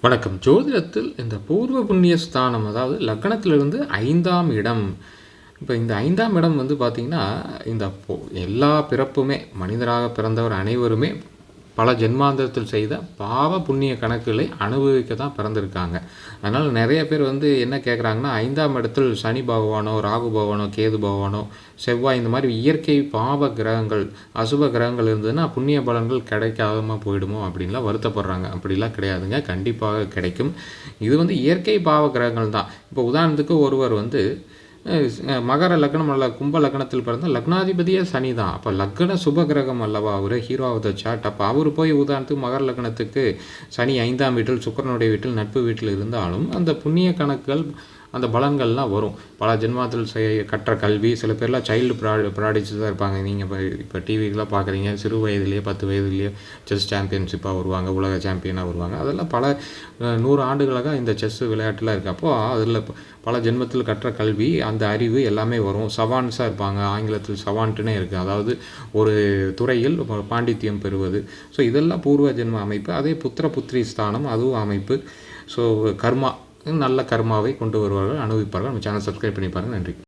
வணக்கம். ஜோதிடத்தில் இந்த பூர்வ புண்ணிய ஸ்தானம், அதாவது லக்னத்திலிருந்து 5ஆம் இடம். இப்போ இந்த 5ஆம் இடம் வந்து பார்த்திங்கன்னா, இந்த எல்லா பிறப்புமே மனிதராக பிறந்தவர் அனைவருமே பல ஜென்மாந்தரத்தில் செய்த பாவ புண்ணிய கணக்குகளை அனுபவிக்க தான் பிறந்திருக்காங்க. அதனால் நிறைய பேர் வந்து என்ன கேட்குறாங்கன்னா, 5ஆம் இடத்தில் சனி பகவானோ, ராகு பகவானோ, கேது பகவானோ, செவ்வாய் இந்த மாதிரி இயற்கை பாவ கிரகங்கள், அசுப கிரகங்கள் இருந்ததுன்னா புண்ணிய பலன்கள் கிடைக்காம போயிடுமோ அப்படின்லாம் வருத்தப்படுறாங்க. அப்படிலாம் கிடையாதுங்க, கண்டிப்பாக கிடைக்கும். இது வந்து இயற்கை பாவ கிரகங்கள் தான். இப்போ உதாரணத்துக்கு ஒருவர் வந்து மகர லக்னம் அல்ல கும்ப லக்னத்தில் பிறந்த லக்னாதிபதியே சனி தான். அப்போ லக்ன சுப கிரகம் அல்லவா அவர், ஹீரோ ஆஃப் த சார்ட். அப்போ அவர் போய் உதாரணத்துக்கு மகர லக்னத்துக்கு சனி 5ஆம் வீட்டில், சுக்கிரனுடைய வீட்டில், நட்பு வீட்டில் இருந்தாலும் அந்த புண்ணிய கணக்குகள், அந்த பலன்கள்லாம் வரும். பல ஜென்மத்தில் கற்ற கல்வி, சில பேர்லாம் சைல்டு ப்ராடிஜி தான் இருப்பாங்க. நீங்கள் இப்போ டிவிக்கெலாம் பார்க்குறீங்க, சிறு வயதுலேயே 10 வயதுலேயே செஸ் சாம்பியன்ஷிப்பாக வருவாங்க, உலக சாம்பியனாக வருவாங்க. அதெல்லாம் பல 100 ஆண்டுகளாக இந்த செஸ் விளையாட்டுலாம் இருக்குது. அப்போது அதில் பல ஜென்மத்தில் கற்ற கல்வி, அந்த அறிவு எல்லாமே வரும். சவான்ஸாக இருப்பாங்க, ஆங்கிலத்தில் சவான்ட்டுனே இருக்குது. அதாவது ஒரு துறையில் பாண்டித்தியம் பெறுவது. ஸோ இதெல்லாம் பூர்வ ஜென்ம அமைப்பு. அதே புத்திர புத்திரி ஸ்தானம், அதுவும் அமைப்பு. ஸோ கர்மா, நல்ல கர்மாவை கொண்டு வருவார்கள், அனுபவிப்பார்கள். நம்ம சேனல் சப்ஸ்கிரைப் பண்ணி பாருங்கள். நன்றி.